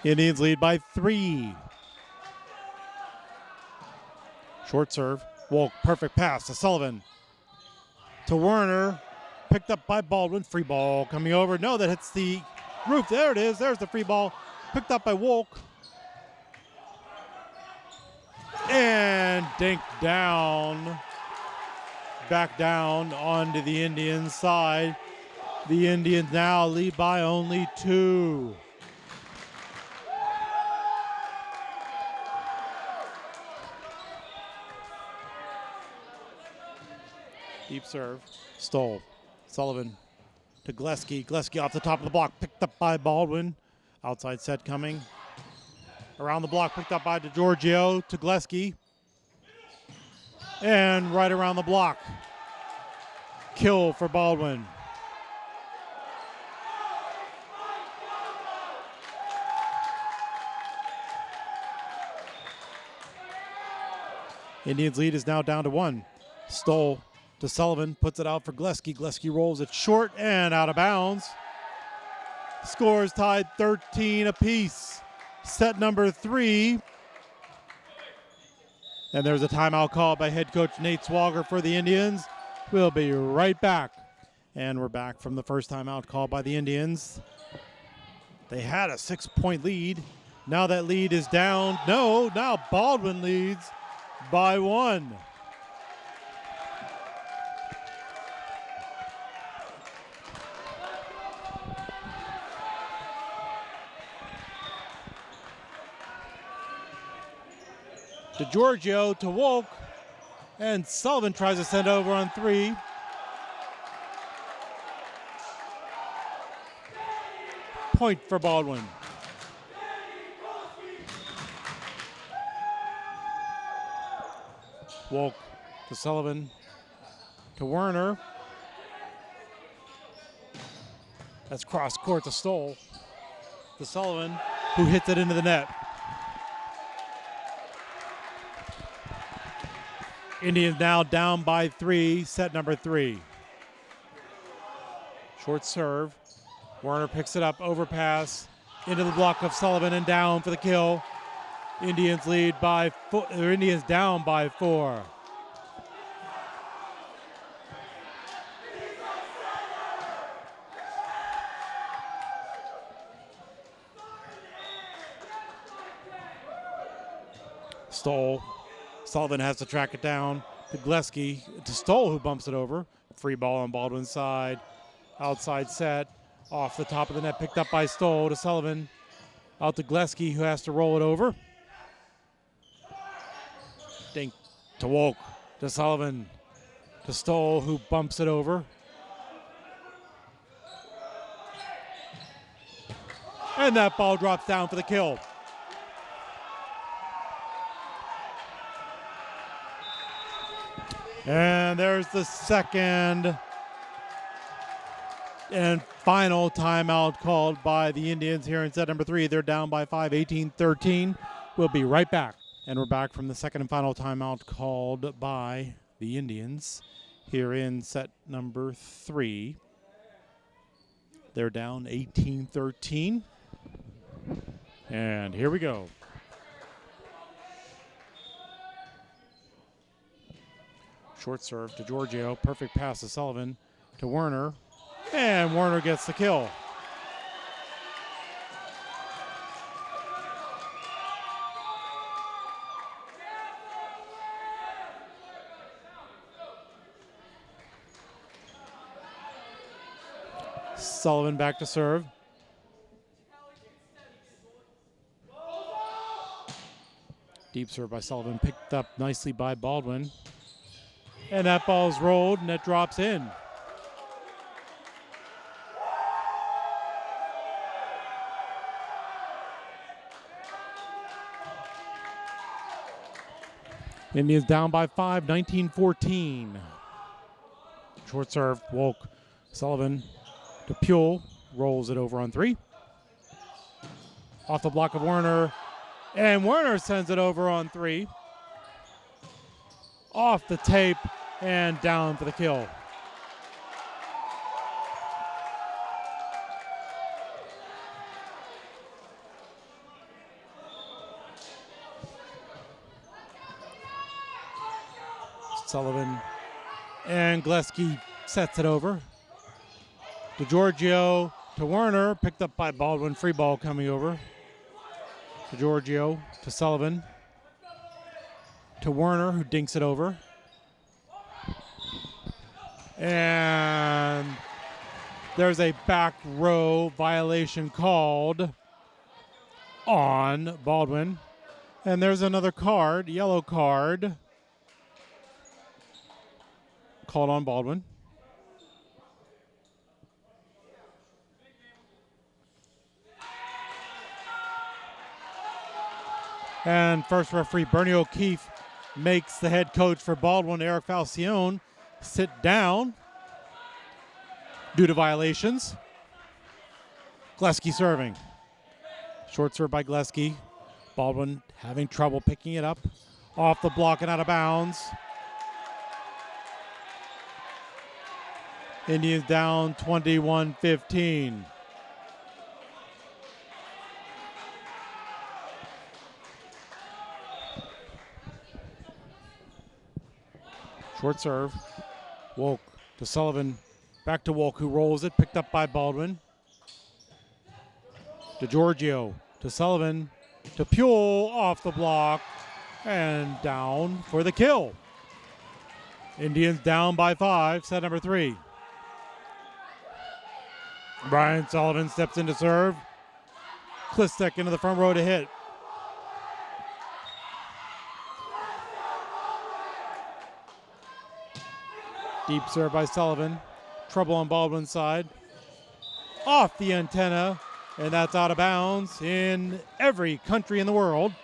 Indians lead by 3. Short serve. Wolk, perfect pass to Sullivan. To Werner. Picked up by Baldwin. Free ball coming over. No, that hits the roof. There it is. There's the free ball. Picked up by Wolk. And dinked down. Back down onto the Indians side. The Indians now lead by only 2. Deep serve. Stoll. Sullivan to Gleski. Gleski off the top of the block. Picked up by Baldwin. Outside set coming. Around the block. Picked up by DeGiorgio to Gleski. And right around the block. Kill for Baldwin. Indians lead is now down to 1. Stoll to Sullivan, puts it out for Gleski. Gleski rolls it short and out of bounds. Scores tied 13 apiece. Set number 3. And there's a timeout call by head coach Nate Swagger for the Indians. We'll be right back. And we're back from the first timeout call by the Indians. They had a 6-point lead. Now that lead is down. No, now Baldwin leads by 1. DeGiorgio to Wolk, and Sullivan tries to send over on 3. Point for Baldwin. Wolk to Sullivan to Werner. That's cross court to Stoll. To Sullivan, who hits it into the net. Indians now down by 3, set number 3. Short serve. Werner picks it up, overpass, into the block of Sullivan and down for the kill. Indians lead by 4, Indians down by 4. Stoll. Sullivan has to track it down to Gleski, to Stoll, who bumps it over. Free ball on Baldwin's side. Outside set. Off the top of the net, picked up by Stoll to Sullivan. Out to Gleski, who has to roll it over. Dink to Wolk, to Sullivan, to Stoll, who bumps it over. And that ball drops down for the kill. And there's the second and final timeout called by the Indians here in set number 3. They're down by 5, 18-13. We'll be right back. And we're back from the second and final timeout called by the Indians here in set number 3. They're down 18-13. And here we go. Short serve to Giorgio. Perfect pass to Sullivan, to Werner. And Werner gets the kill. Sullivan back to serve. Deep serve by Sullivan, picked up nicely by Baldwin. And that ball's rolled and it drops in. Indians down by 5, 19-14. Short serve, Wolk. Sullivan to Puel, rolls it over on 3. Off the block of Werner, and Werner sends it over on 3. Off the tape and down for the kill. Sullivan and Gleski sets it over. DeGiorgio to Werner, picked up by Baldwin. Free ball coming over. DeGiorgio to Sullivan. To Werner, who dinks it over. And there's a back row violation called on Baldwin. And there's another card, yellow card, called on Baldwin. And first referee Bernie O'Keefe makes the head coach for Baldwin, Eric Falcione, sit down due to violations. Gleski serving. Short serve by Gleski. Baldwin having trouble picking it up. Off the block and out of bounds. Indians down 21-15. Short serve. Wolk to Sullivan. Back to Wolk, who rolls it. Picked up by Baldwin. DeGiorgio to Sullivan. To Puel off the block. And down for the kill. Indians down by 5. Set number 3. Brian Sullivan steps in to serve. Klistek into the front row to hit. Deep serve by Sullivan. Trouble on Baldwin's side. Off the antenna, and that's out of bounds in every country in the world.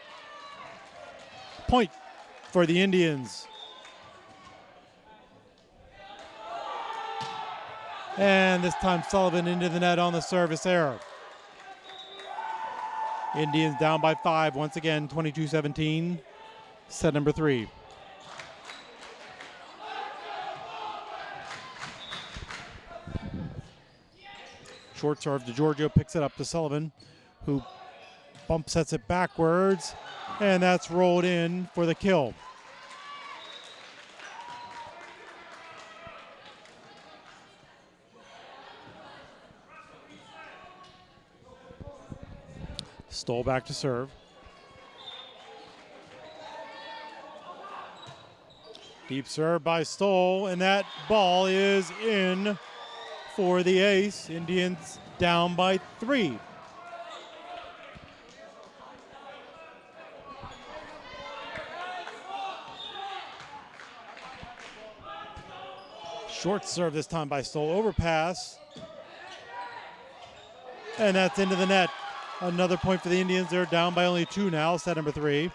Point for the Indians. And this time Sullivan into the net on the service error. Indians down by 5 once again, 22-17. Set number 3. Short serve, DeGiorgio picks it up to Sullivan, who bump sets it backwards, and that's rolled in for the kill. Stoll back to serve. Deep serve by Stoll, and that ball is in for the ace. Indians down by 3. Short serve this time by Stoll. Overpass. And that's into the net. Another point for the Indians. They're down by only 2 now. Set number 3.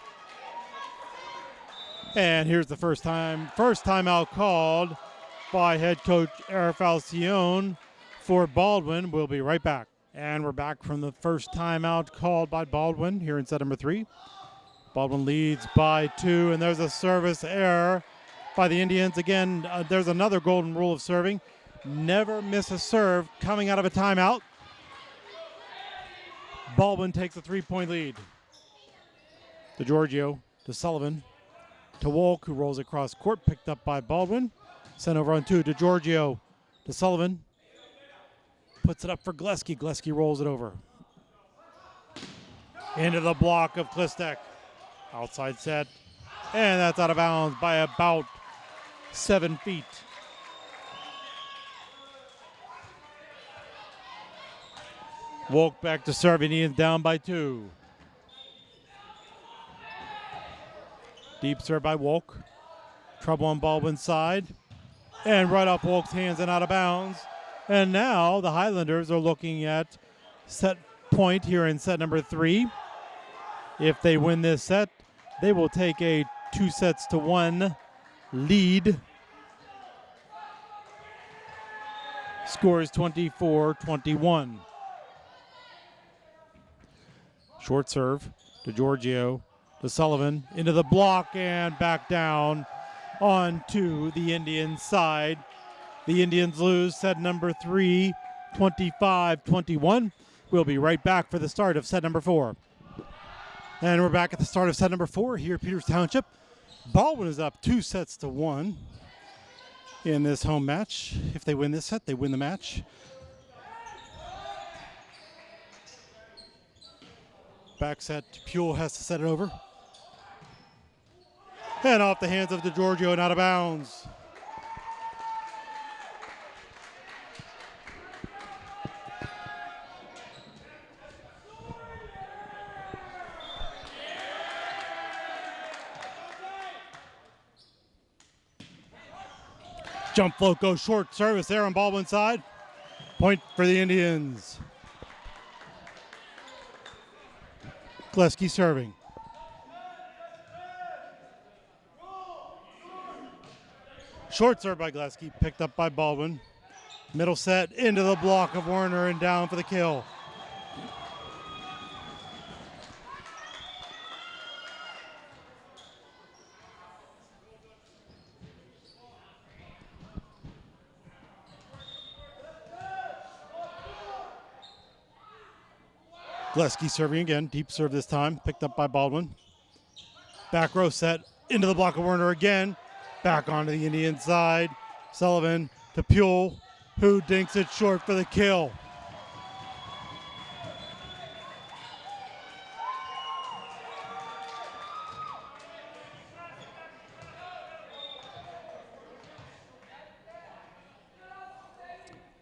And here's the first timeout called by head coach Eric Falcione for Baldwin. We'll be right back. And we're back from the first timeout called by Baldwin here in set number 3. Baldwin leads by 2, and there's a service error by the Indians. Again, there's another golden rule of serving. Never miss a serve coming out of a timeout. Baldwin takes a 3-point lead. DeGiorgio to Sullivan. To Wolk, who rolls across court, picked up by Baldwin. Sent over on 2. DeGiorgio to Sullivan. Puts it up for Gleski. Gleski rolls it over. Into the block of Klistek. Outside set. And that's out of bounds by about 7 feet. Wolk back to serve. Indians down by 2. Deep serve by Wolk. Trouble on Baldwin's side. And right off Wolk's hands and out of bounds. And now the Highlanders are looking at set point here in set number 3. If they win this set, they will take a 2-1 lead. Score is 24-21. Short serve to DeGiorgio to Sullivan. Into the block and back down onto the Indian side. The Indians lose set number 3, 25-21. We'll be right back for the start of set number 4. And we're back at the start of set number 4 here at Peters Township. Baldwin is up 2-1 in this home match. If they win this set, they win the match. Back set, Puel has to set it over. And off the hands of DiGiorgio and out of bounds. Jump float goes short, service there on Baldwin's side. Point for the Indians. Gleski serving. Short serve by Gleski, picked up by Baldwin. Middle set into the block of Werner and down for the kill. Gleski serving again, deep serve this time, picked up by Baldwin. Back row set into the block of Werner again. Back onto the Indian side. Sullivan to Puel, who dinks it short for the kill.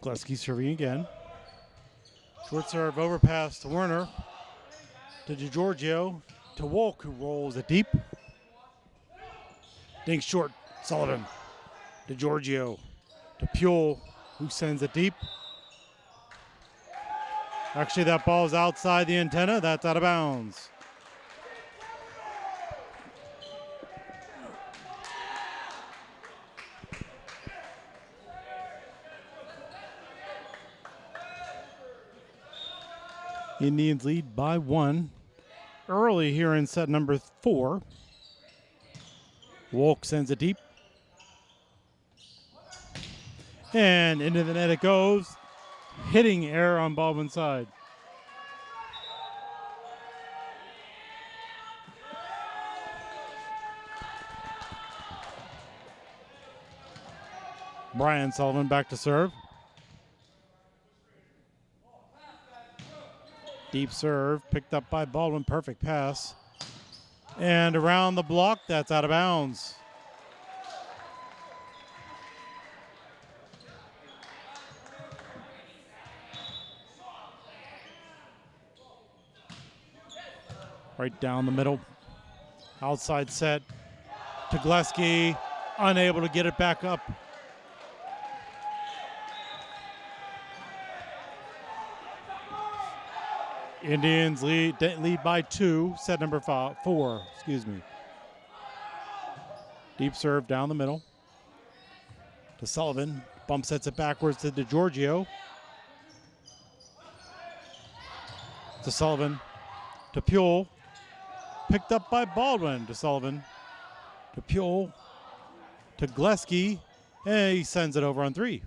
Gleski serving again. Short serve overpass to Werner, to DiGiorgio, to Wolk, who rolls it deep. Dinks short, Sullivan, DiGiorgio, to Puel, who sends it deep. Actually, that ball is outside the antenna. That's out of bounds. Indians lead by 1 early here in set number 4. Wolk sends it deep. And into the net it goes. Hitting error on Baldwin's side. Brian Sullivan back to serve. Deep serve, picked up by Baldwin, perfect pass. And around the block, that's out of bounds. Right down the middle. Outside set to Gleski, unable to get it back up. Indians lead by 2, set number 4, excuse me. Deep serve down the middle to Sullivan. Bump sets it backwards to DiGiorgio. To Sullivan, to Puel. Picked up by Baldwin, to Sullivan, to Puel, to Gleski, and he sends it over on 3.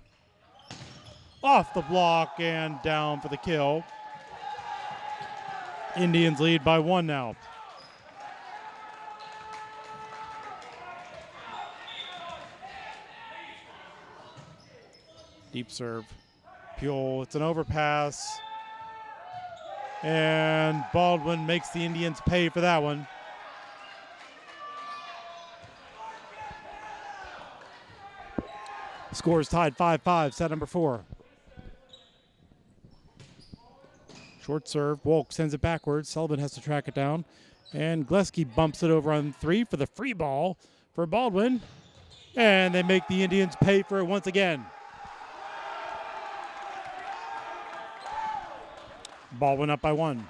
Off the block and down for the kill. Indians lead by 1 now. Deep serve. Puel, it's an overpass. And Baldwin makes the Indians pay for that one. Score is tied 5-5, set number 4. Short serve, Wolk sends it backwards. Sullivan has to track it down. And Gleski bumps it over on 3 for the free ball for Baldwin. And they make the Indians pay for it once again. Baldwin up by 1.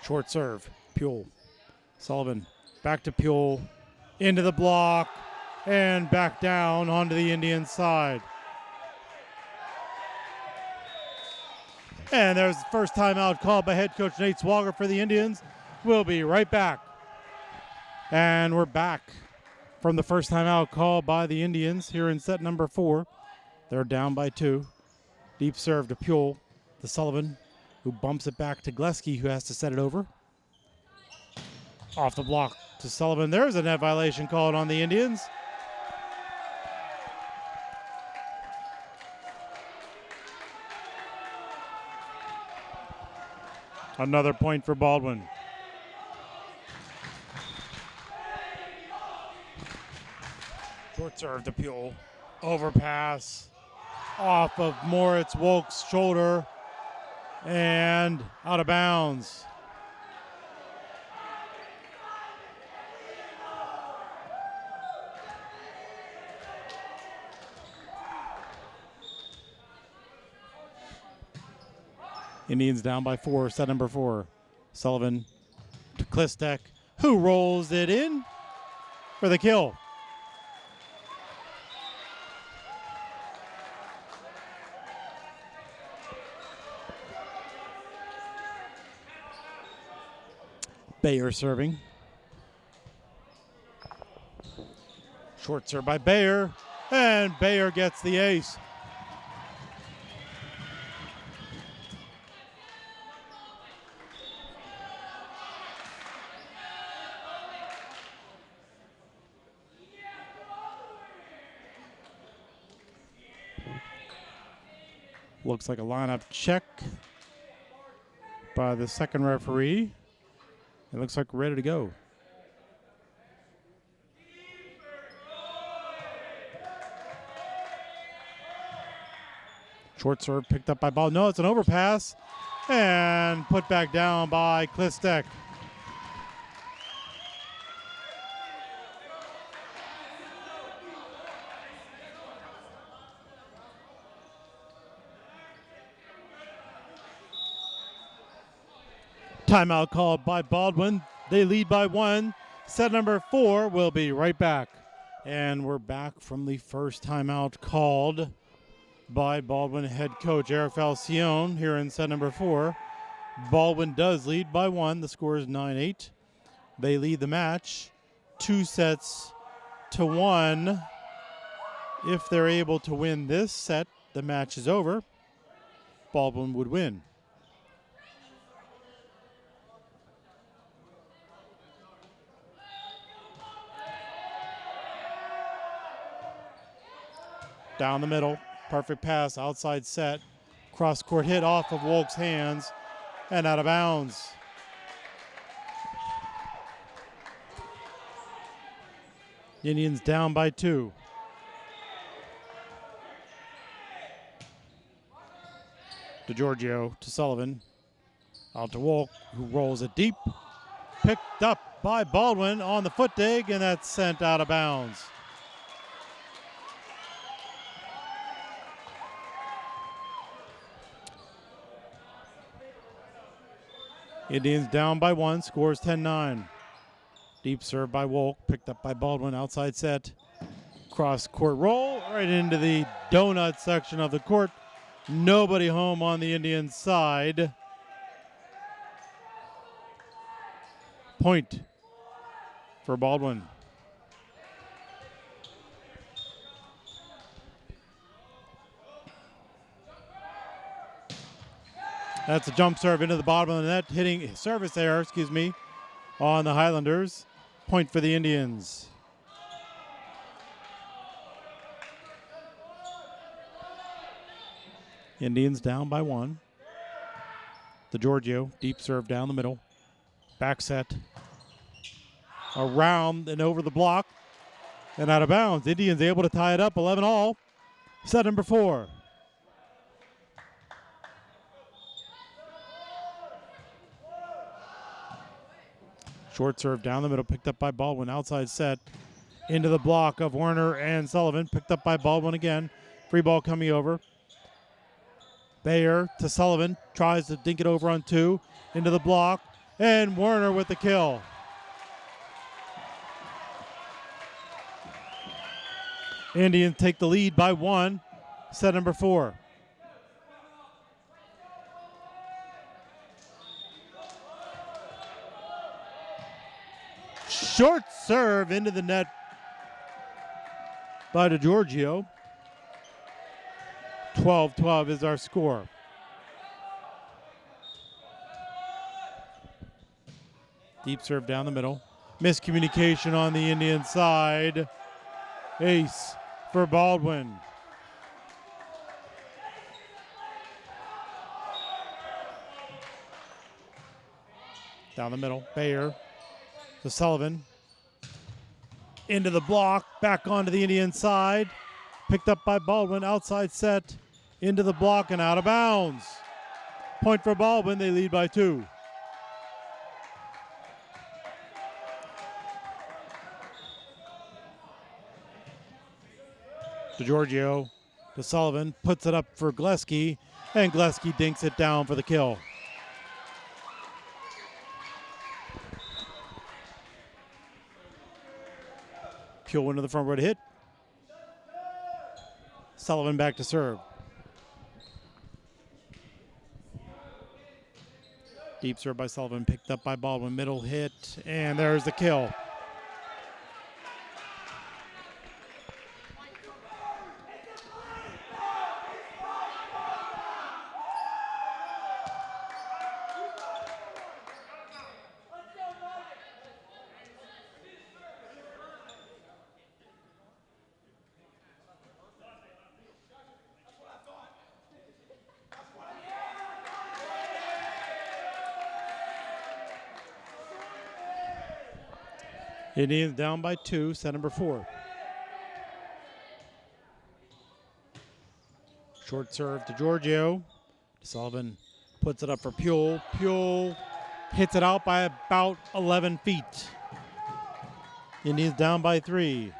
Short serve, Puel. Sullivan back to Puel. Into the block. And back down onto the Indian side. And there's the first timeout called by head coach Nate Swager for the Indians. We'll be right back. And we're back from the first timeout called by the Indians here in set number 4. They're down by 2. Deep serve to Puel, to Sullivan, who bumps it back to Gleski, who has to set it over. Off the block to Sullivan. There's a net violation called on the Indians. Another point for Baldwin. Short serve to Pule. Overpass off of Moritz Wolk's shoulder and out of bounds. Indians down by 4, set number 4. Sullivan to Klistek, who rolls it in for the kill. Bayer serving. Short serve by Bayer, and Bayer gets the ace. Looks like a lineup check by the second referee. It looks like we're ready to go. Short serve picked up by Baldwin. No, it's an overpass. And put back down by Klistek. Timeout called by Baldwin. They lead by 1. Set number 4 will be right back. And we're back from the first timeout called by Baldwin head coach Eric Falcione here in set number 4. Baldwin does lead by 1. The score is 9-8. They lead the match 2-1. If they're able to win this set, the match is over. Baldwin would win. Down the middle, perfect pass, outside set, cross court hit off of Wolk's hands and out of bounds. Indians down by 2. DeGiorgio to Sullivan, out to Wolk, who rolls it deep, picked up by Baldwin on the foot dig, and that's sent out of bounds. Indians down by 1, scores 10-9. Deep serve by Wolk, picked up by Baldwin, outside set. Cross court roll right into the donut section of the court. Nobody home on the Indian side. Point for Baldwin. That's a jump serve into the bottom of the net, hitting service error, on the Highlanders. Point for the Indians. Indians down by 1. DeGiorgio, deep serve down the middle. Back set. Around and over the block. And out of bounds. Indians able to tie it up 11-all. Set number 4. Short serve down the middle, picked up by Baldwin. Outside set into the block of Werner and Sullivan. Picked up by Baldwin again. Free ball coming over. Bayer to Sullivan. Tries to dink it over on 2. Into the block. And Werner with the kill. Indians take the lead by 1. Set number 4. Short serve into the net by DeGiorgio. 12-12 is our score. Deep serve down the middle. Miscommunication on the Indian side. Ace for Baldwin. Down the middle, Bayer to Sullivan. Into the block, back onto the Indian side. Picked up by Baldwin, outside set. Into the block and out of bounds. Point for Baldwin, they lead by 2. DeGiorgio to Sullivan, puts it up for Gleski, and Gleski dinks it down for the kill. Pule into the front row to hit. Sullivan back to serve. Deep serve by Sullivan, picked up by Baldwin, middle hit, and there's the kill. Indians down by 2, set number 4. Short serve to Giorgio. Sullivan puts it up for Pule. Pule hits it out by about 11 feet. Indians down by 3.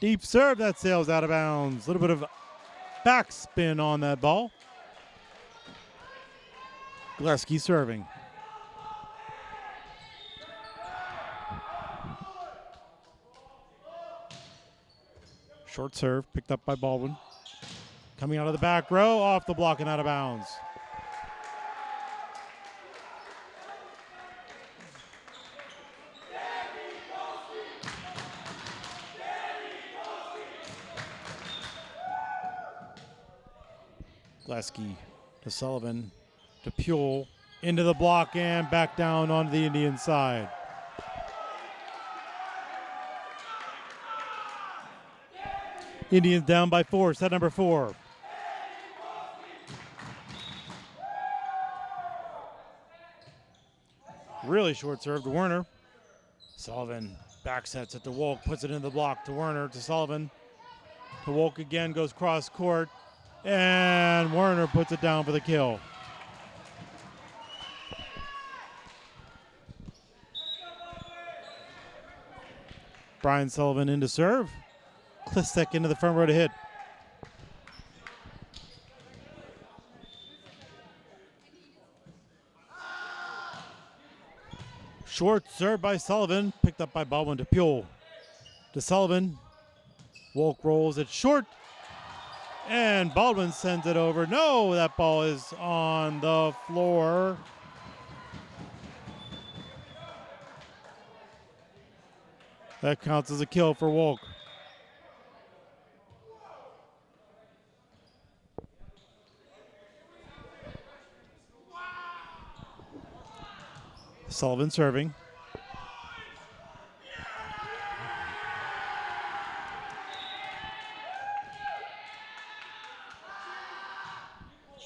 Deep serve, that sails out of bounds. A little bit of backspin on that ball. Gleski serving. Short serve, picked up by Baldwin. Coming out of the back row, off the block and out of bounds. Gleski to Sullivan to Pule, into the block and back down onto the Indian side. Indians down by 4, set number 4. Really short serve to Werner. Sullivan back sets it to Wolk, puts it in the block to Werner, to Sullivan. To Wolk again, goes cross court. And Werner puts it down for the kill. Brian Sullivan into serve. Klistek into the front row to hit. Short serve by Sullivan, picked up by Baldwin to Pule. To Sullivan. Wolk rolls it short. And Baldwin sends it over. No, that ball is on the floor. That counts as a kill for Wolk. Sullivan serving.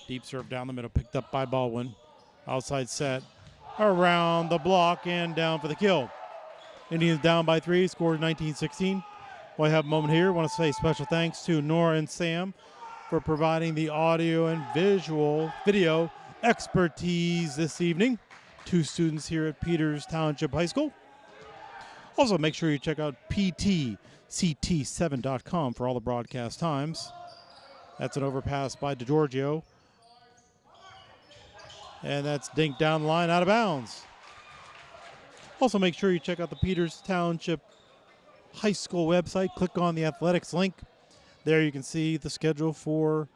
Deep serve down the middle, picked up by Baldwin. Outside set, around the block and down for the kill. Indians down by 3, scored 19-16. While I have a moment here, I want to say special thanks to Nora and Sam for providing the audio and video expertise this evening. 2 students here at Peters Township High School. Also, make sure you check out ptct7.com for all the broadcast times. That's an overpass by DeGiorgio. And that's dinked down the line, out of bounds. Also, make sure you check out the Peters Township High School website. Click on the athletics link. There you can see the schedule for